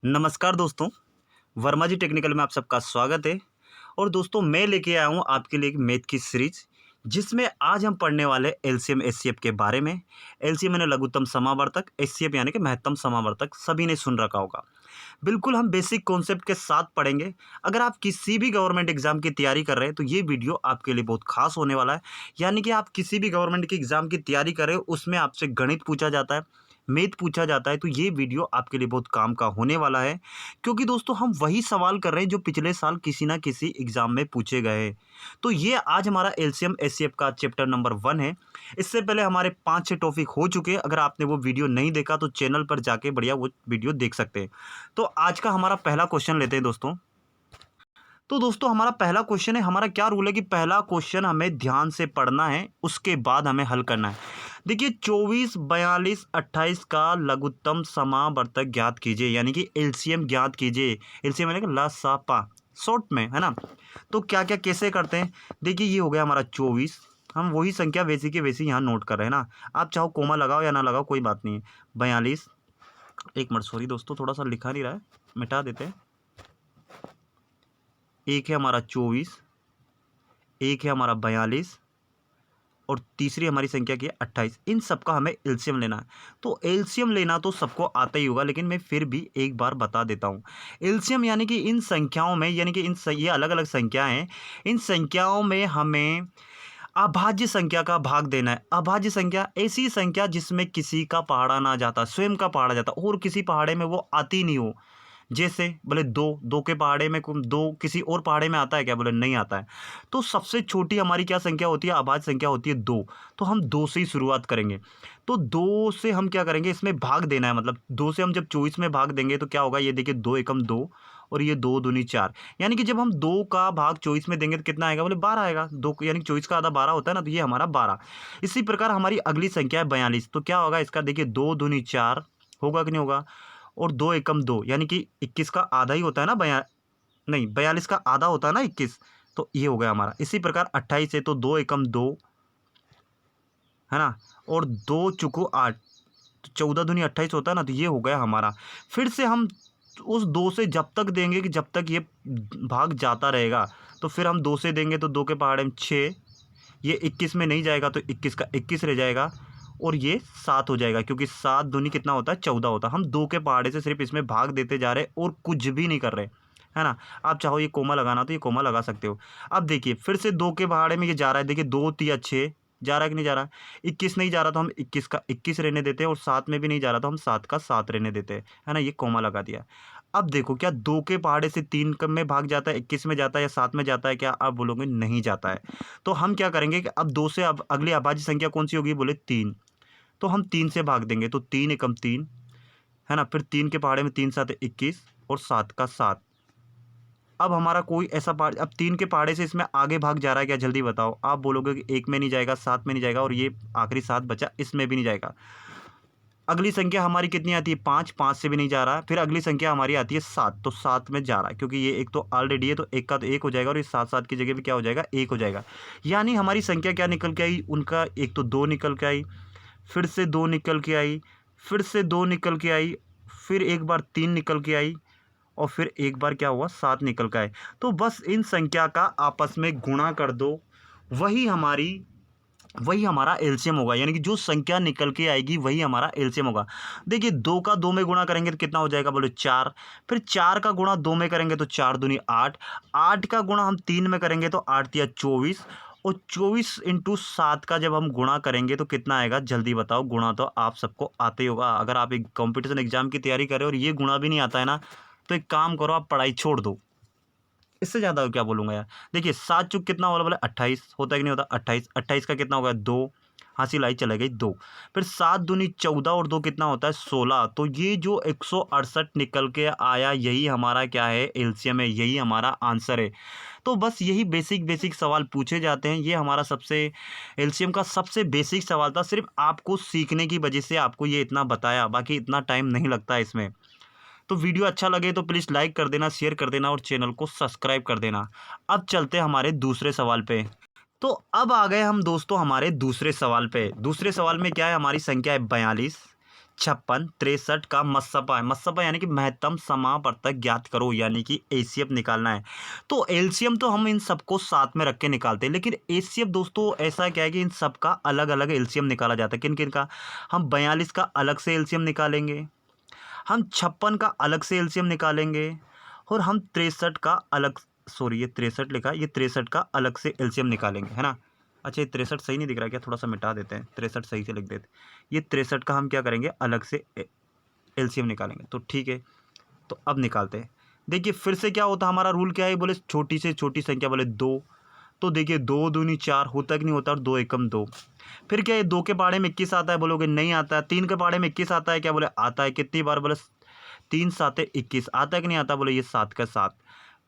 नमस्कार दोस्तों, वर्मा जी टेक्निकल में आप सबका स्वागत है। और दोस्तों मैं लेके आया हूँ आपके लिए एक मैथ की सीरीज, जिसमें आज हम पढ़ने वाले एलसीएम एचसीएफ के बारे में। एलसीएम यानी लघुत्तम समावर्तक, एचसीएफ यानी कि महत्तम समावर्तक, सभी ने सुन रखा होगा। बिल्कुल हम बेसिक कॉन्सेप्ट के साथ पढ़ेंगे। अगर आप किसी भी गवर्नमेंट एग्जाम की तैयारी कर रहे हैं तो ये वीडियो आपके लिए बहुत खास होने वाला है। यानी कि आप किसी भी गवर्नमेंट की एग्जाम की तैयारी कर रहे हो, उसमें आपसे गणित पूछा जाता है, मैथ पूछा जाता है, तो ये वीडियो आपके लिए बहुत काम का होने वाला है। क्योंकि दोस्तों हम वही सवाल कर रहे हैं जो पिछले साल किसी ना किसी एग्जाम में पूछे गए हैं। तो ये आज हमारा एलसीएम एचसीएफ का चैप्टर नंबर 1 है। इससे पहले हमारे 5-6 टॉपिक हो चुके हैं। अगर आपने वो वीडियो नहीं देखा तो चैनल पर जाके बढ़िया वो वीडियो देख सकते हैं। तो आज का हमारा पहला क्वेश्चन लेते हैं दोस्तों। तो दोस्तों हमारा पहला क्वेश्चन है, हमारा क्या रूल है कि पहला क्वेश्चन हमें ध्यान से पढ़ना है, उसके बाद हमें हल करना है। देखिए 24, 42, 28 का लघुत्तम समावर्तक ज्ञात कीजिए, यानी कि एलसीएम ज्ञात कीजिए। एलसीएम यानी कि लसापा शॉर्ट में, है ना। तो क्या क्या कैसे करते हैं, देखिए ये हो गया हमारा 24। हम वही संख्या वैसी की वैसी यहाँ नोट कर रहे हैं ना। आप चाहो कोमा लगाओ या ना लगाओ, कोई बात नहीं है। 42, एक मिनट सॉरी दोस्तों, थोड़ा सा लिखा नहीं रहा है, मिटा देते हैं। एक है हमारा 24, एक है हमारा 42 और तीसरी हमारी संख्या की है 28। इन सबका हमें एलसीएम लेना है। तो एलसीएम लेना तो सबको आता ही होगा, लेकिन मैं फिर भी एक बार बता देता हूँ। एलसीएम यानी कि इन संख्याओं में, यानी कि ये अलग अलग संख्याएं हैं, इन संख्याओं में हमें अभाज्य संख्या का भाग देना है। अभाज्य संख्या ऐसी संख्या जिसमें किसी का पहाड़ा ना जाता, स्वयं का पहाड़ा जाता और किसी पहाड़े में वो आती नहीं हो। जैसे बोले दो के पहाड़े में दो किसी और पहाड़े में आता है क्या, बोले नहीं आता है। तो सबसे छोटी हमारी क्या संख्या होती है, अभाज्य संख्या होती है 2। तो हम 2 से ही शुरुआत करेंगे। तो 2 से हम क्या करेंगे, इसमें भाग देना है। मतलब 2 से हम जब 24 में भाग देंगे तो क्या होगा, ये देखिए 2 एकम 2 और ये 2 दूनी 4। यानी कि जब हम 2 का भाग 24 में देंगे तो कितना आएगा, बोले 12 आएगा। 2 यानी कि 24 का आधा 12 होता है ना, तो ये हमारा 12। इसी प्रकार हमारी अगली संख्या है 42। तो क्या होगा इसका, देखिए 2 दूनी 4 होगा कि नहीं होगा, और 2 एकम 2 यानी कि 21 का आधा ही होता है ना, नहीं 42 का आधा होता है ना 21। तो ये हो गया हमारा। इसी प्रकार 28 है तो 2 एकम 2, है ना, और 2 चुको 8, तो 14 दूनी 28 होता है ना, तो ये हो गया हमारा। फिर से हम उस 2 से जब तक देंगे कि जब तक ये भाग जाता रहेगा। तो फिर हम 2 से देंगे तो 2 के पहाड़े में 6, ये 21 में नहीं जाएगा तो 21 का 21 रह जाएगा, और ये 7 हो जाएगा, क्योंकि 7 दूनी कितना होता है, 14 होता है। हम 2 के पहाड़े से सिर्फ इसमें भाग देते जा रहे हैं और कुछ भी नहीं कर रहे, है ना। आप चाहो ये कोमा लगाना तो ये कोमा लगा सकते हो। अब देखिए फिर से 2 के पहाड़े में ये जा रहा है, देखिए 2 तिया 6 जा रहा है कि नहीं जा रहा। 21 नहीं जा रहा तो हम 21 का 21 रहने देते हैं, और 7 में भी नहीं जा रहा तो हम 7 का 7 रहने देते हैं, है ना। ये कोमा लगा दिया। अब देखो क्या 2 के पहाड़े से 3 में भाग जाता है, 21 में जाता है या 7 में जाता है क्या, आप बोलोगे नहीं जाता है। तो हम क्या करेंगे कि अब 2 से अब अगली अभाज्य संख्या कौन सी होगी, बोले 3। तो हम 3 से भाग देंगे तो 3 एकम 3, है ना। फिर 3 के पहाड़े में 3 7 21 और 7 का 7। अब हमारा कोई ऐसा पहाड़, अब 3 के पहाड़े से इसमें आगे भाग जा रहा है क्या, जल्दी बताओ। आप बोलोगे कि 1 में नहीं जाएगा, 7 में नहीं जाएगा, और ये आखिरी 7 बचा, इसमें भी नहीं जाएगा। अगली संख्या हमारी कितनी आती है, 5, 5 से भी नहीं जा रहा है। फिर अगली संख्या हमारी आती है 7, तो 7 में जा रहा है, क्योंकि ये एक तो ऑलरेडी है तो एक का तो 1 हो जाएगा, और ये 7 7 की जगह पे क्या हो जाएगा, 1 हो जाएगा। यानी हमारी संख्या क्या निकल के आई, उनका एक तो 2 निकल के आई, फिर से 2 निकल के आई, फिर से 2 निकल के आई, फिर एक बार 3 निकल के आई, और फिर एक बार क्या हुआ, 7 निकल के आए। तो बस इन संख्या का आपस में गुणा कर दो, वही हमारा एलसीएम होगा। यानी कि जो संख्या निकल के आएगी वही हमारा एलसीएम होगा। देखिए 2 का 2 में गुणा करेंगे तो कितना हो जाएगा, बोलो 4। फिर 4 का गुणा 2 में करेंगे तो 4 दूनी 8। 8 का गुणा हम 3 में करेंगे तो 8 तिया 24, और 24 इंटू 7 का जब हम गुणा करेंगे तो कितना आएगा, जल्दी बताओ। गुणा तो आप सबको आते ही होगा। अगर आप एक कॉम्पिटिशन एग्जाम की तैयारी कर रहे हो और ये गुणा भी नहीं आता है ना, तो एक काम करो, आप पढ़ाई छोड़ दो। इससे ज़्यादा क्या बोलूँगा यार। देखिए 7 चुक कितना होगा, बोले 28 होता है कि नहीं होता, 28। 28 का कितना होगा, 2, हासिल आई चले गई 2। फिर 7 दूनी 14 और 2 कितना होता है, 16। तो ये जो 168 निकल के आया, यही हमारा क्या है, एलसीएम है, यही हमारा आंसर है। तो बस यही बेसिक बेसिक सवाल पूछे जाते हैं। ये हमारा सबसे एलसीएम का सबसे बेसिक सवाल था। सिर्फ आपको सीखने की वजह से आपको ये इतना बताया, बाकी इतना टाइम नहीं लगता है इसमें। तो वीडियो अच्छा लगे तो प्लीज़ लाइक कर देना, शेयर कर देना, और चैनल को सब्सक्राइब कर देना। अब चलते हैं हमारे दूसरे सवाल पे। तो अब आ गए हम दोस्तों हमारे दूसरे सवाल पे। दूसरे सवाल में क्या है, हमारी संख्या है 42, 56, 63 का मस्सपा है। मस्सपा यानी कि महत्तम समावर्तक ज्ञात करो, यानी कि एचसीएफ निकालना है। तो एलसीएम तो हम इन सबको साथ में रख के निकालते हैं, लेकिन एचसीएफ दोस्तों ऐसा क्या है कि इन सब का अलग अलग एलसीएम निकाला जाता है। किन किन का? हम 42 का अलग से एलसीएम निकालेंगे, हम 56 का अलग से एलसीएम निकालेंगे, और हम 63 का अलग, सॉरी ये 63 लिखा है, ये 63 का अलग से एलसीएम निकालेंगे, है ना। अच्छा ये 63 सही नहीं दिख रहा क्या? थोड़ा सा मिटा देते हैं, 63 सही से लिख देते। ये 63 का हम क्या करेंगे, अलग से एलसीएम निकालेंगे। तो ठीक है, तो अब निकालते हैं। देखिए फिर से क्या होता है, हमारा रूल क्या है, बोले छोटी से छोटी संख्या, बोले 2। तो देखिए 2 दूनी 4 होता कि नहीं होता, और 2 एकम 2। फिर क्या है, 2 के पहाड़े में 21 आता है, बोलोगे नहीं आता है। 3 के पहाड़े में 21 आता है क्या? बोले आता है। कितनी बार? बोले 3 7 21। आता है कि नहीं आता? बोले ये 7 का 7।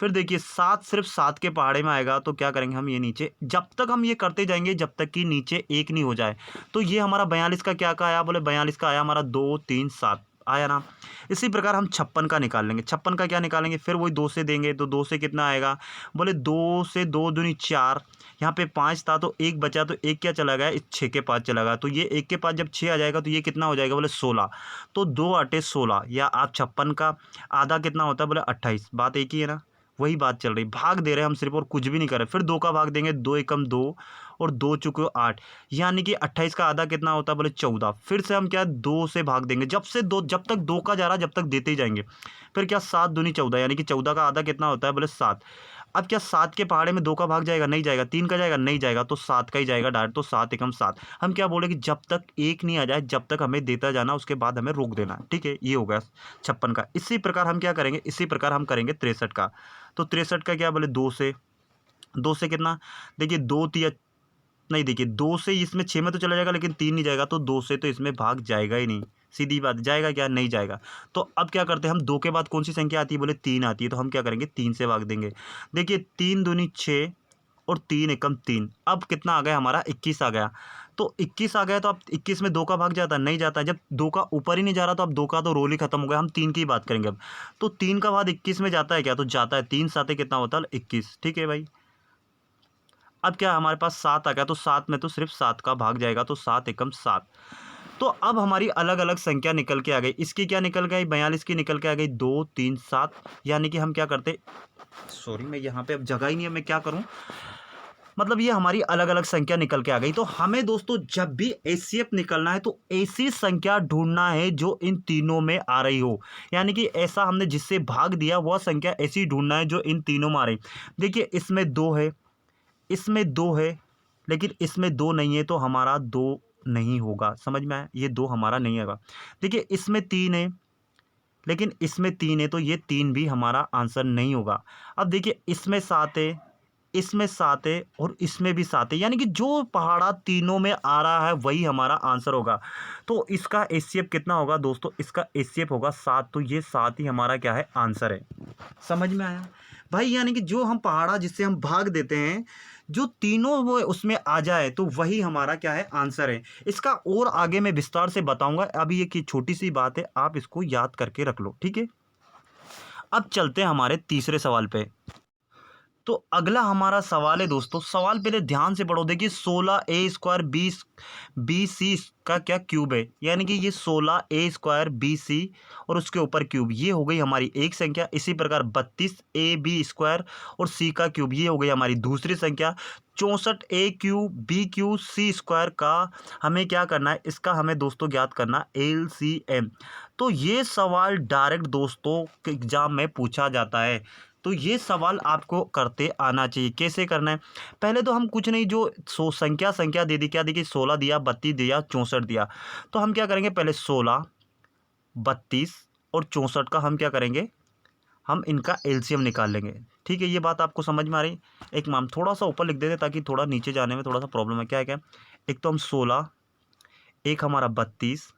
फिर देखिए 7 सिर्फ 7 के पहाड़े में आएगा, तो क्या करेंगे हम, ये नीचे जब तक हम ये करते जाएंगे जब तक कि नीचे 1 नहीं हो जाए। तो ये हमारा 42 का क्या का आया? बोले 42 का आया हमारा 2 3 7 आया ना। इसी प्रकार हम 56 का निकाल लेंगे। 56 का क्या निकालेंगे? फिर वही 2 से देंगे, तो 2 से कितना आएगा? बोले 2 से 2 दूनी 4। यहाँ पे 5 था तो 1 बचा, तो 1 क्या चला गया, इस 6 के पास चला गया। तो ये 1 के पास जब 6 आ जाएगा तो ये कितना हो जाएगा? बोले 16। तो 2 8 16, या आप 56 का आधा कितना होता है? बोले 28। बात एक ही है ना, वही बात चल रही। भाग दे रहे हैं हम सिर्फ, और कुछ भी नहीं कर रहे। फिर 2 का भाग देंगे, 2 एकम 2, और 2 चुके 8, यानी कि 28 का आधा कितना होता है? बोले 14। फिर से हम क्या, 2 से भाग देंगे, जब तक 2 का जा रहा जब तक देते ही जाएंगे। फिर क्या, 7 दूनी 14, यानी कि 14 का आधा कितना होता है? बोले 7। अब क्या 7 के पहाड़े में 2 का भाग जाएगा? नहीं जाएगा। 3 का जाएगा? नहीं जाएगा। तो 7 का ही जाएगा डायरेक्ट। तो 7 एकम 7। हम क्या बोले कि जब तक 1 नहीं आ जाए जब तक हमें देता जाना, उसके बाद हमें रोक देना है। ठीक है, ये हो गया 56 का। इसी प्रकार हम क्या करेंगे, इसी प्रकार हम करेंगे 63 का। तो 63 का क्या? बोले 2 से कितना, देखिए 2 तिया, नहीं देखिए 2 से इसमें 6 में तो चला जाएगा, लेकिन 3 नहीं जाएगा। तो 2 से तो इसमें भाग जाएगा ही नहीं। सीधी बात, जाएगा क्या? नहीं जाएगा। तो अब क्या करते हैं हम, 2 के बाद कौन सी संख्या आती है? बोले 3 आती है। तो हम क्या करेंगे, 3 से भाग देंगे। देखिए 3 दूनी 6, और 3 एकम 3। अब कितना आ गया हमारा? 21 आ गया। तो 21 आ गया, तो अब 21 में 2 का भाग जाता है? नहीं जाता। जब 2 का ऊपर ही नहीं जा रहा, तो अब 2 का तो रोल ही खत्म हो गया। हम 3 की बात करेंगे अब। तो 3 का भाग 21 में जाता है क्या? तो जाता है। 3 7 कितना होता है? 21। ठीक है भाई। अब क्या हमारे पास 7 आ गया, तो 7 में तो सिर्फ 7 का भाग जाएगा, तो 7 एकम 7। तो अब हमारी अलग अलग संख्या निकल के आ गई। इसकी क्या निकल गई? 42 की निकल के आ गई, 2 3 7। यानी कि हम क्या करते, सॉरी मैं यहाँ पे अब जगह ही नहीं है, मैं क्या करूँ, मतलब ये हमारी अलग अलग संख्या निकल के आ गई। तो हमें दोस्तों जब भी एचसीएफ निकलना है तो ऐसी संख्या ढूंढना है जो इन तीनों में आ रही हो, यानी कि ऐसा हमने जिससे भाग दिया वह संख्या ऐसी ढूंढना है जो इन तीनों में आ रही। देखिए इसमें 2 है, इसमें 2 है, लेकिन इसमें 2 नहीं है, तो हमारा 2 नहीं होगा। समझ में आया? ये 2 हमारा नहीं आएगा। देखिए इसमें 3 है, लेकिन इसमें 3 है, तो ये 3 भी हमारा आंसर नहीं होगा। अब देखिए इसमें 7 है, इसमें 7 है, और इसमें भी 7 है, यानी कि जो पहाड़ा तीनों में आ रहा है वही हमारा आंसर होगा। तो इसका एचसीएफ कितना होगा दोस्तों? इसका एचसीएफ होगा 7। तो ये 7 ही हमारा क्या है? आंसर है। समझ में आया भाई? यानी कि जो हम पहाड़ा जिससे हम भाग देते हैं, जो तीनों वो उसमें आ जाए तो वही हमारा क्या है? आंसर है। इसका और आगे मैं विस्तार से बताऊंगा। अभी एक छोटी सी बात है, आप इसको याद करके रख लो। ठीक है, अब चलते हैं हमारे तीसरे सवाल पे। तो अगला हमारा सवाल है दोस्तों, सवाल पहले ध्यान से पढ़ो। देखिए 16a² 20 का क्या क्यूब है, यानी कि ये 16a² 20 और उसके ऊपर क्यूब, ये हो गई हमारी एक संख्या। इसी प्रकार 32ab² और c का क्यूब, ये हो गई हमारी दूसरी संख्या। 64a³ b³ c² का हमें क्या करना है? इसका हमें दोस्तों ज्ञात करना LCM। तो ये सवाल डायरेक्ट दोस्तों एग्जाम में पूछा जाता है। तो ये सवाल आपको करते आना चाहिए। कैसे करना है? पहले तो हम कुछ नहीं, जो संख्या दे दी, क्या देखिए 16 दिया, 32 दिया, 64 दिया। तो हम क्या करेंगे, पहले 16 32 और 64 का हम क्या करेंगे, हम इनका एलसीएम निकाल लेंगे। ठीक है, ये बात आपको समझ में आ रही? एक माम थोड़ा सा ऊपर लिख देते ताकि थोड़ा नीचे जाने में थोड़ा सा प्रॉब्लम है। क्या है क्या? एक तो हम 16, एक हमारा 32,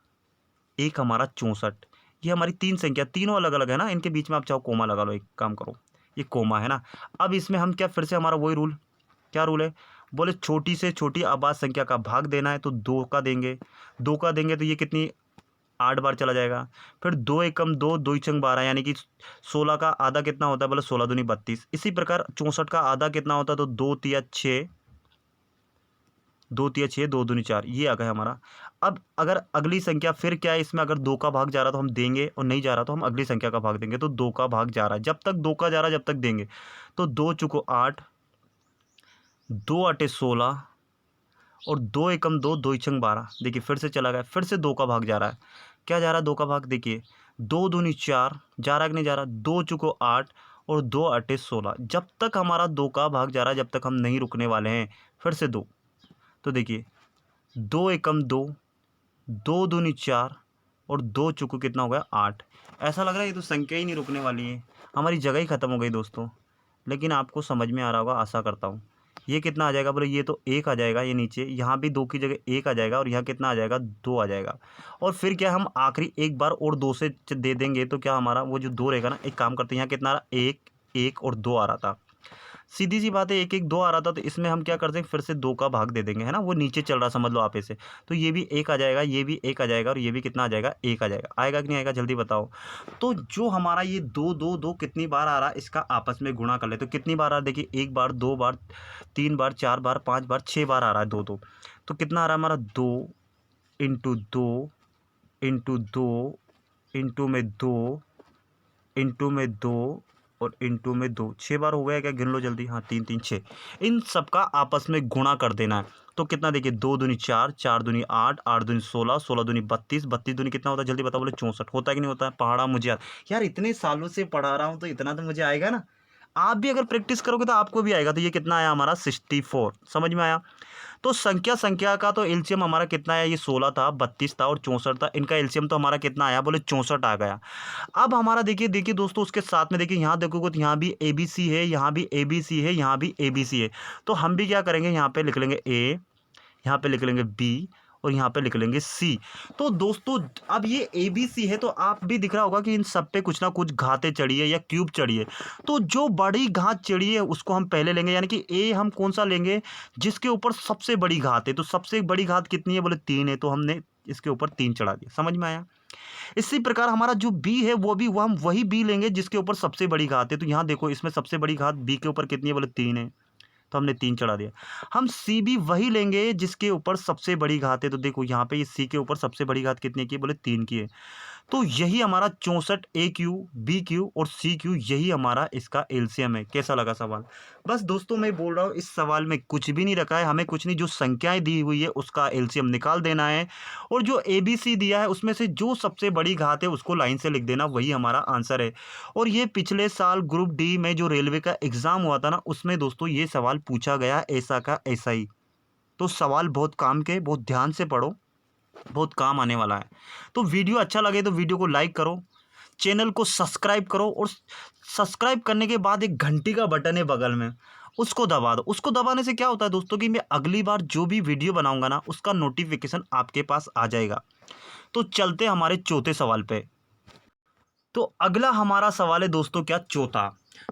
एक हमारा 64। ये हमारी 3 संख्या, तीनों अलग अलग है ना। इनके बीच में आप चाहो कोमा लगा लो, एक काम करो, ये कोमा है ना। अब इसमें हम क्या, फिर से हमारा वही रूल, क्या रूल है? बोले छोटी से छोटी आबाद संख्या का भाग देना है, तो 2 का देंगे। 2 का देंगे तो ये कितनी, 8 बार चला जाएगा। फिर 2 एकम 2, 2 छंग 12, यानी कि 16 का आधा कितना होता है? बोले 16 दूनी 32। इसी प्रकार 64 का आधा कितना होता है? तो 2 तिया 6, 2 तिया 6, 2 दूनी 4, ये आ गया हमारा। अब अगर अगली संख्या फिर क्या है, इसमें अगर 2 का भाग जा रहा तो हम देंगे, और नहीं जा रहा तो हम अगली संख्या का भाग देंगे। तो 2 का भाग जा रहा है, जब तक 2 का जा रहा है जब तक देंगे। तो 2 चुको 8, 2 आटे 16, और 2 एकम 2, 2 इचंग 12। देखिए फिर से चला गया, फिर से 2 का भाग जा रहा है। क्या जा रहा है 2 का भाग, देखिए 2 दूनी 4, जा रहा है कि नहीं जा रहा। 2 चुको 8, और 2 आटे 16। जब तक हमारा 2 का भाग जा रहा है जब तक हम नहीं रुकने वाले हैं। फिर से 2, तो देखिए 2 एकम 2, 2 दूनी 4, और 2 चुको कितना हो गया 8। ऐसा लग रहा है ये तो संख्या ही नहीं रुकने वाली है, हमारी जगह ही ख़त्म हो गई दोस्तों। लेकिन आपको समझ में आ रहा होगा, आशा करता हूँ। ये कितना आ जाएगा बोले, ये तो 1 आ जाएगा, ये नीचे यहाँ भी 2 की जगह 1 आ जाएगा, और यहाँ कितना आ जाएगा 2 आ जाएगा। और फिर क्या, हम आखिरी एक बार और 2 से दे देंगे तो क्या हमारा वो जो 2 रहेगा ना, एक काम करते हैं, यहाँ कितना आ रहा, 1 1 और 2 आ रहा था। सीधी सी बात है, 1 1 2 आ रहा था, तो इसमें हम क्या करते हैं, फिर से 2 का भाग दे देंगे, है ना। वो नीचे चल रहा समझ लो आप ऐसे। तो ये भी 1 आ जाएगा, ये भी 1 आ जाएगा, और ये भी कितना आ जाएगा 1 आ जाएगा। आएगा कि नहीं आएगा, जल्दी बताओ। तो जो हमारा ये 2 2 2 कितनी बार आ रहा है, इसका आपस में गुणा कर ले तो कितनी बार आ रहा है। देखिए 1 बार, 2 बार, 3 बार, 4 बार, 5 बार, 6 बार आ रहा है 2 2। तो कितना आ रहा है हमारा, 2 इंटू 2 इंटू 2 इंटू में 2 इंटू में 2 और इंटू में 2, 6 बार हो गया क्या, गिन लो जल्दी। हाँ 3 3 6। इन सब का आपस में गुणा कर देना है। तो कितना, देखिए 2 दूनी 4, 4 दूनी 8, 8 दूनी 16, 16 दूनी 32, 32 दूनी कितना होता है, जल्दी बताओ। बोले 64। होता है कि नहीं होता है, पढ़ा मुझे यार इतने सालों से पढ़ा रहा हूँ तो इतना तो मुझे आएगा ना। आप भी अगर प्रैक्टिस करोगे तो आपको भी आएगा। तो ये कितना आया हमारा 64, समझ में आया। तो संख्या का तो एलसीएम हमारा कितना आया, ये 16 था, 32 था और 64 था। इनका एलसीएम तो हमारा कितना आया, बोले 64 आ गया। अब हमारा देखिए देखिए दोस्तों, उसके साथ में देखिए यहाँ देखोगे तो यहाँ भी ABC है, यहाँ भी ABC है, यहाँ भी ABC है। तो हम भी क्या करेंगे, यहाँ पे लिख लेंगे A, यहाँ पे लिख लेंगे B, और यहाँ पे लिख लेंगे C। तो दोस्तों अब ये ABC है, तो आप भी दिख रहा होगा कि इन सब पे कुछ ना कुछ घातें चढ़ी है या क्यूब चढ़ी है। तो जो बड़ी घात चढ़ी है उसको हम पहले लेंगे, यानी कि A हम कौन सा लेंगे, जिसके ऊपर सबसे बड़ी घात है। तो सबसे बड़ी घात कितनी है, बोले 3 है, तो हमने इसके ऊपर 3 चढ़ा दिया। समझ में आया। इसी प्रकार हमारा जो B है वो हम वही B लेंगे जिसके ऊपर सबसे बड़ी घात है। तो यहाँ देखो, इसमें सबसे बड़ी घात B के ऊपर कितनी है, बोले 3 है, तो हमने 3 चढ़ा दिया। हम C भी वही लेंगे जिसके ऊपर सबसे बड़ी घात है। तो देखो यहाँ पे ये C के ऊपर सबसे बड़ी घात कितनी की है, बोले 3 की है। तो यही हमारा 64 AQ, BQ और CQ, यही हमारा इसका एलसीएम है। कैसा लगा सवाल। बस दोस्तों मैं बोल रहा हूँ, इस सवाल में कुछ भी नहीं रखा है, हमें कुछ नहीं, जो संख्याएं दी हुई है उसका एलसीएम निकाल देना है, और जो ABC दिया है उसमें से जो सबसे बड़ी घात है उसको लाइन से लिख देना, वही हमारा आंसर है। और ये पिछले साल ग्रुप D में जो रेलवे का एग्ज़ाम हुआ था ना, उसमें दोस्तों ये सवाल पूछा गया, ऐसा का ऐसा ही। तो सवाल बहुत काम के, बहुत ध्यान से पढ़ो, बहुत काम आने वाला है। तो वीडियो अच्छा लगे तो वीडियो को लाइक करो, चैनल को सब्सक्राइब करो, और सब्सक्राइब करने के बाद एक घंटी का बटन है बगल में, उसको दबा दो। उसको दबाने से क्या होता है दोस्तों, कि मैं अगली बार जो भी वीडियो बनाऊंगा ना, उसका नोटिफिकेशन आपके पास आ जाएगा। तो चलते हमारे चौथे सवाल पे। तो अगला हमारा सवाल है दोस्तों, क्या,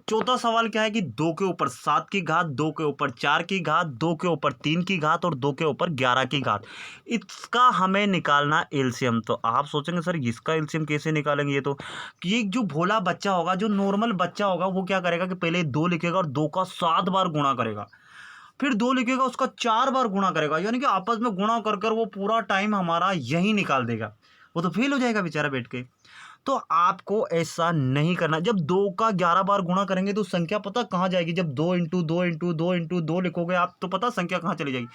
चौथा सवाल क्या है कि 2 के ऊपर 7 की घात, 2 के ऊपर 4 की घात, 2 के ऊपर 3 की घात और 2 के ऊपर 11 की घात, इसका हमें निकालना एलसीएम। तो आप सोचेंगे सर इसका एलसीएम कैसे निकालेंगे। ये तो कि ये जो भोला बच्चा होगा, जो नॉर्मल बच्चा होगा, वो क्या करेगा कि पहले 2 लिखेगा और 2 का 7 बार गुणा करेगा, फिर 2 लिखेगा उसका 4 बार गुणा करेगा, यानी कि आपस में गुणा कर कर वो पूरा टाइम हमारा यही निकाल देगा। वो तो फेल हो जाएगा बेचारा बैठ के। तो आपको ऐसा नहीं करना। जब 2 का 11 बार गुणा करेंगे तो संख्या पता कहाँ जाएगी, जब 2 इंटू 2 इंटू 2 इंटू 2 लिखोगे आप, तो पता संख्या कहाँ चली जाएगी,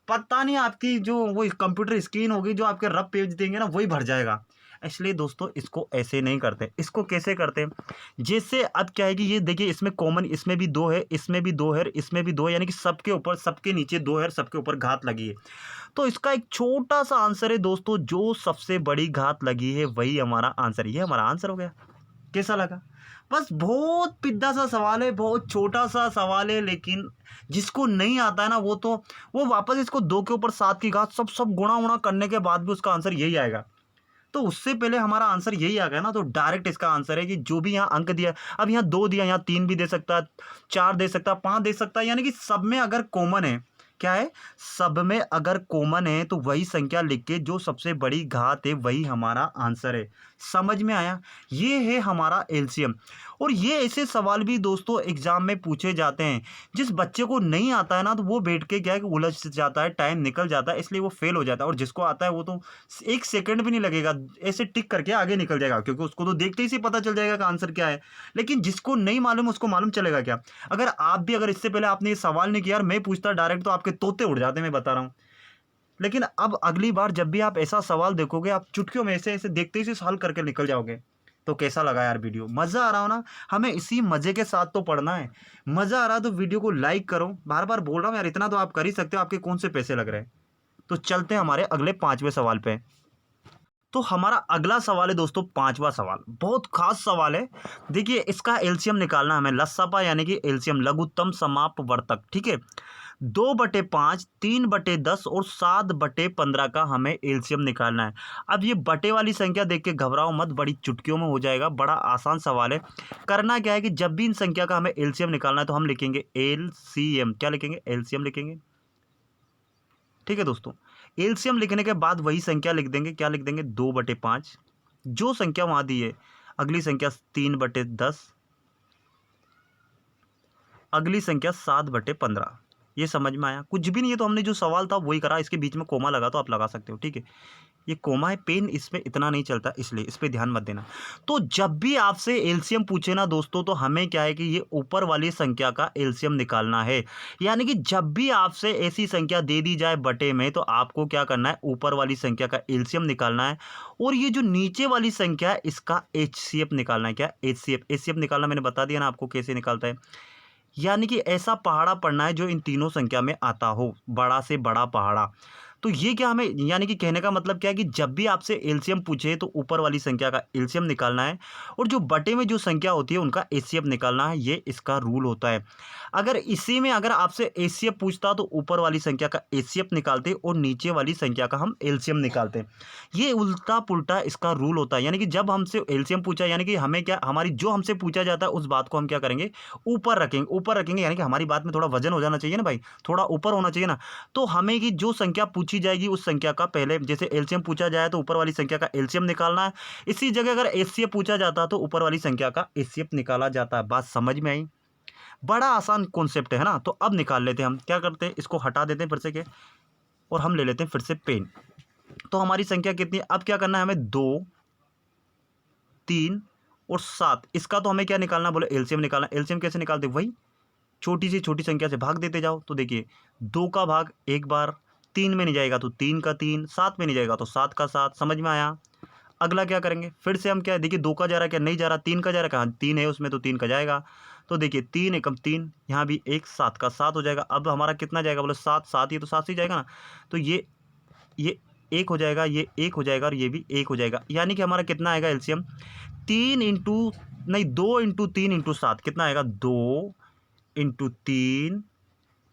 पता नहीं। आपकी जो वो कंप्यूटर स्क्रीन होगी, जो आपके रफ पेज देंगे ना, वही भर जाएगा। इसलिए दोस्तों इसको ऐसे नहीं करते। इसको कैसे करते हैं, जैसे अब क्या है कि ये देखिए, इसमें कॉमन, इसमें भी 2 है, इसमें भी 2 है, इसमें भी 2 है, यानी कि सबके ऊपर, सबके नीचे 2 है, सबके ऊपर घात लगी है। तो इसका एक छोटा सा आंसर है दोस्तों, जो सबसे बड़ी घात लगी है वही हमारा आंसर है। ये हमारा आंसर हो गया। कैसा लगा। बस बहुत पिद्दा सा सवाल है, बहुत छोटा सा सवाल है, लेकिन जिसको नहीं आता है ना, वो वापस इसको 2 के ऊपर 7 की घात सब गुणा उणा करने के बाद भी उसका आंसर यही आएगा। तो उससे पहले हमारा आंसर यही आ गया ना, तो डायरेक्ट इसका आंसर है कि जो भी यहाँ अंक दिया, अब यहाँ 2 दिया, यहाँ 3 भी दे सकता है, 4 दे सकता है, 5 दे सकता है, यानी कि सब में अगर कॉमन है, क्या है, सब में अगर कॉमन है तो वही संख्या लिख के जो सबसे बड़ी घात है वही हमारा आंसर है। समझ में आया? ये है हमारा एलसीएम। और ये ऐसे सवाल भी दोस्तों एग्जाम में पूछे जाते हैं। जिस बच्चे को नहीं आता है ना, तो वो बैठ के क्या है कि उलझ जाता है, टाइम निकल जाता है, इसलिए वो फेल हो जाता है। और जिसको आता है वो तो 1 सेकंड भी नहीं लगेगा, ऐसे टिक करके आगे निकल जाएगा, क्योंकि उसको तो देखते ही से पता चल जाएगा कि आंसर क्या है। लेकिन जिसको नहीं मालूम उसको मालूम चलेगा क्या? अगर आप भी, अगर इससे पहले आपने ये सवाल नहीं किया और मैं पूछता डायरेक्ट, तो आपके तोते उड़ जाते, मैं बता रहा हूँ। लेकिन अब अगली बार जब भी आप ऐसा सवाल देखोगे, आप चुटकियों में ऐसे ऐसे देखते ही से हल करके निकल जाओगे। तो कैसा लगा यार वीडियो? मज़ा आ रहा हो ना? हमें इसी मज़े के साथ तो पढ़ना है। मज़ा आ रहा है तो वीडियो को लाइक करो। बार बार बोल रहा हूँ यार, इतना तो आप कर ही सकते हो, आपके कौन से पैसे लग रहे हैं। तो चलते हैं हमारे अगले 5वें सवाल पे। तो हमारा अगला सवाल है दोस्तों 5वां सवाल, बहुत खास सवाल है। देखिए, इसका एलसीएम निकालना है हमें, लसापा यानी कि एलसीएम, लघुत्तम समापवर्तक, ठीक है। 2/5, 3/10 और 7/15 का हमें एलसीएम निकालना है। अब ये बटे वाली संख्या देख के घबराओ मत, बड़ी चुटकियों में हो जाएगा, बड़ा आसान सवाल है। करना क्या है कि जब भी इन संख्या का हमें एलसीएम निकालना है तो हम लिखेंगे एलसीएम। क्या लिखेंगे? एलसीएम लिखेंगे, ठीक है दोस्तों। एलसीएम लिखने के बाद वही संख्या लिख देंगे, क्या लिख देंगे? 2/5, जो संख्या वहां दी है। अगली संख्या 3/10, अगली संख्या 7/15। ये समझ में आया? कुछ भी नहीं है, तो हमने जो सवाल था वही करा। इसके बीच में कोमा लगा तो आप लगा सकते हो, ठीक है। ये कोमा है, पेन इसमें इतना नहीं चलता, इसलिए इस पे ध्यान मत देना। तो जब भी आपसे एलसीएम पूछे ना दोस्तों, तो हमें क्या है कि ये ऊपर वाली संख्या का एलसीएम निकालना है। यानी कि जब भी आपसे ऐसी संख्या दे दी जाए बटे में, तो आपको क्या करना है? ऊपर वाली संख्या का एलसीएम निकालना है। और ये जो नीचे वाली संख्या है, इसका एचसीएफ निकालना है। क्या? एचसीएफ। एचसीएफ निकालना मैंने बता दिया ना आपको कैसे निकालता है। यानी कि ऐसा पहाड़ा पढ़ना है जो इन तीनों संख्या में आता हो, बड़ा से बड़ा पहाड़ा। तो ये क्या हमें, यानी कि कहने का मतलब क्या है कि जब भी आपसे एलसीएम पूछे तो ऊपर वाली संख्या का एलसीएम निकालना है, और जो बटे में जो संख्या होती है उनका एचसीएफ निकालना है। ये इसका रूल होता है। अगर इसी में अगर आपसे एचसीएफ पूछता तो ऊपर वाली संख्या का एचसीएफ निकालते और नीचे वाली संख्या का हम एलसीएम निकालते। ये उल्टा पुल्टा इसका रूल होता है। यानी कि जब हमसे एलसीएम पूछा, यानी कि हमें क्या, हमारी जो हमसे पूछा जाता है उस बात को हम क्या करेंगे? ऊपर रखेंगे। ऊपर रखेंगे यानी कि हमारी बात में थोड़ा वजन हो जाना चाहिए ना भाई, थोड़ा ऊपर होना चाहिए ना। तो हमें कि जो संख्या पूछी जाएगी उस संख्या का पहले, जैसे एलसीएम पूछा जाए तो ऊपर वाली संख्या का एलसीएम निकालना है। इसी जगह अगर एचसीएफ पूछा जाता तो ऊपर वाली संख्या का एचसीएफ निकाला जाता है। बात समझ में आई? बड़ा आसान कॉन्सेप्ट है ना। तो अब निकाल लेते हैं हम। क्या करते हैं? इसको हटा देते हैं फिर से के, और हम ले लेते हैं फिर से पेन। तो हमारी संख्या कितनी है? अब क्या करना है हमें? 2, 3 और 7। इसका तो हमें क्या निकालना? बोले एलसीएम निकालना। एलसीएम कैसे निकालते? वही छोटी से छोटी संख्या से भाग देते जाओ। तो देखिए, 2 का भाग एक बार, 3 में नहीं जाएगा तो 3 का 3, 7 में नहीं जाएगा तो 7 का 7। समझ में आया? अगला क्या करेंगे? फिर से हम क्या है, देखिए 2 का जा रहा है, क्या नहीं जा रहा? 3 का जा रहा है, कहाँ 3 है उसमें, तो 3 का जाएगा। तो देखिए 3 एकम 3, यहाँ भी 1, 7 का 7 हो जाएगा। अब हमारा कितना जाएगा? बोले 7, 7 ही तो 7 से ही जाएगा ना। तो ये 1 हो जाएगा, ये 1 हो जाएगा और ये भी 1 हो जाएगा। यानी कि हमारा कितना आएगा एलसीएम? 3 इंटू, नहीं 2 इंटू 3 इंटू 7 कितना आएगा? 2 इंटू 3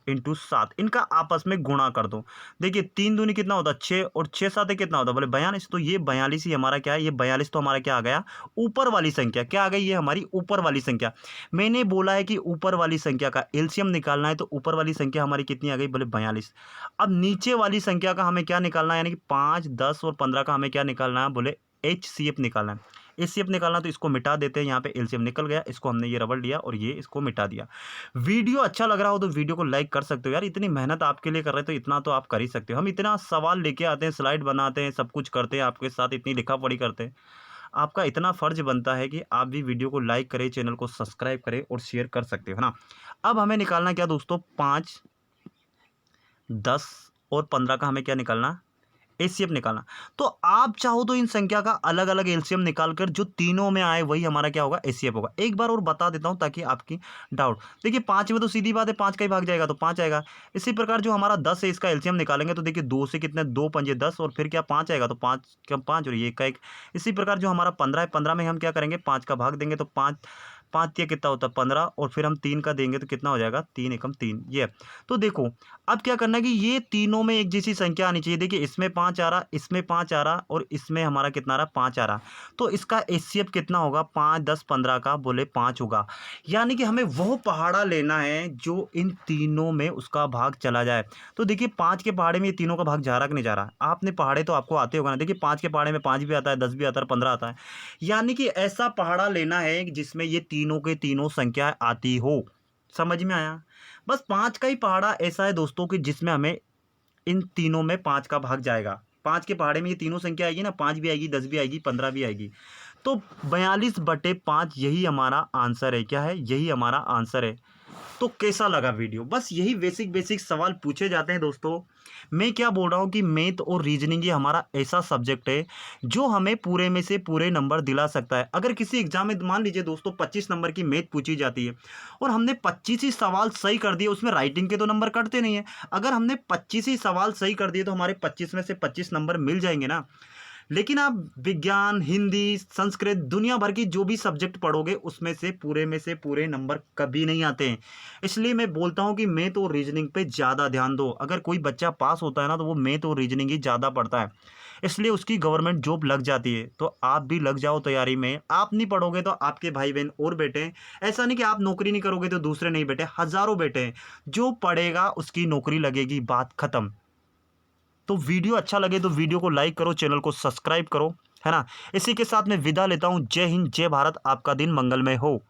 इंटू 7। इनका आपस में गुणा कर दो। देखिए 3 दूनी कितना होता है? 6, और 6 7 कितना होता है? बोले 42। तो ये 42 ही हमारा क्या है? ये 42 तो हमारा क्या आ गया? ऊपर वाली संख्या। क्या आ गई? ये हमारी ऊपर वाली संख्या। मैंने बोला है कि ऊपर वाली संख्या का एलसीएम निकालना है, तो ऊपर वाली संख्या हमारी कितनी आ गई? बोले 42। अब नीचे वाली संख्या का हमें क्या निकालना है? यानी कि 5, 10 और 15 का हमें क्या निकालना है? बोले एचसीएफ निकालना है। एचसीएफ निकालना, तो इसको मिटा देते हैं। यहाँ पे एलसीएम निकल गया, इसको हमने ये रबड़ लिया और ये इसको मिटा दिया। वीडियो अच्छा लग रहा हो तो वीडियो को लाइक कर सकते हो यार। इतनी मेहनत आपके लिए कर रहे हैं तो इतना तो आप कर ही सकते हो। हम इतना सवाल लेके आते हैं, स्लाइड बनाते हैं, सब कुछ करते हैं आपके साथ, इतनी लिखा पढ़ी करते हैं। आपका इतना फ़र्ज बनता है कि आप भी वीडियो को लाइक करें, चैनल को सब्सक्राइब करें और शेयर कर सकते हो, है ना। अब हमें निकालना क्या दोस्तों? 5, 10 और 15 का हमें क्या निकालना? एचसीएफ निकालना। तो आप चाहो तो इन संख्या का अलग अलग एलसीएम निकालकर जो तीनों में आए वही हमारा क्या होगा? एचसीएफ होगा। एक बार और बता देता हूं ताकि आपकी डाउट। देखिए 5 में तो सीधी बात है, 5 का ही भाग जाएगा तो 5 आएगा। इसी प्रकार जो हमारा 10 है, इसका एलसीएम निकालेंगे तो देखिए 2 से कितने, 2 पंजे 10 और फिर क्या 5 आएगा, तो 5 क्या 5 और ये का 1। इसी प्रकार जो हमारा 15 है, 15 में हम क्या करेंगे? 5 का भाग देंगे तो 5 5 तिया कितना होता है 15, और फिर हम 3 का देंगे तो कितना हो जाएगा 3 एकम 3 ये। तो देखो अब क्या करना है कि ये तीनों में एक जैसी संख्या आनी चाहिए। देखिए इसमें 5 आ रहा, इसमें 5 आ रहा और इसमें हमारा कितना आ रहा 5 आ रहा। तो इसका एचसीएफ कितना होगा 5 10 15 का बोले 5 होगा। यानी कि हमें वो पहाड़ा लेना है जो इन तीनों में उसका भाग चला जाए। तो देखिए 5 के पहाड़े में ये तीनों का भाग जा रहा कि नहीं जा रहा। आपने पहाड़े तो आपको आते होगा ना। देखिए 5 के पहाड़े में 5 भी आता है, 10 भी आता है, 15 आता है। यानी कि ऐसा पहाड़ा लेना है जिसमें ये तीनों के तीनों संख्या आती हो। समझ में आया। बस 5 का ही पहाड़ा ऐसा है दोस्तों कि जिसमें हमें इन तीनों में 5 का भाग जाएगा। 5 के पहाड़े में ये तीनों संख्या आएगी ना, 5 भी आएगी, 10 भी आएगी, 15 भी आएगी। तो 42/5 यही हमारा आंसर है। क्या है? यही हमारा आंसर है। तो कैसा लगा वीडियो? बस यही बेसिक बेसिक सवाल पूछे जाते हैं दोस्तों। मैं क्या बोल रहा हूँ कि मैथ और रीजनिंग ये हमारा ऐसा सब्जेक्ट है जो हमें पूरे में से पूरे नंबर दिला सकता है। अगर किसी एग्जाम में मान लीजिए दोस्तों 25 नंबर की मैथ पूछी जाती है और हमने 25 ही सवाल सही कर दिए, उसमें राइटिंग के तो नंबर कटते नहीं है। अगर हमने 25 ही सवाल सही कर दिए तो हमारे 25 में से 25 नंबर मिल जाएंगे ना। लेकिन आप विज्ञान, हिंदी, संस्कृत, दुनिया भर की जो भी सब्जेक्ट पढ़ोगे उसमें से पूरे नंबर कभी नहीं आते हैं। इसलिए मैं बोलता हूँ कि मैथ और रीजनिंग पे ज़्यादा ध्यान दो। अगर कोई बच्चा पास होता है ना तो वो मैथ और रीजनिंग ही ज़्यादा पढ़ता है, इसलिए उसकी गवर्नमेंट जॉब लग जाती है। तो आप भी लग जाओ तैयारी में। आप नहीं पढ़ोगे तो आपके भाई बहन और बेटे हैं। ऐसा नहीं कि आप नौकरी नहीं करोगे तो दूसरे नहीं बेटे, हज़ारों बेटे हैं। जो पढ़ेगा उसकी नौकरी लगेगी, बात खत्म। तो वीडियो अच्छा लगे तो वीडियो को लाइक करो, चैनल को सब्सक्राइब करो, है ना। इसी के साथ मैं विदा लेता हूँ। जय हिंद, जय भारत, आपका दिन मंगलमय हो।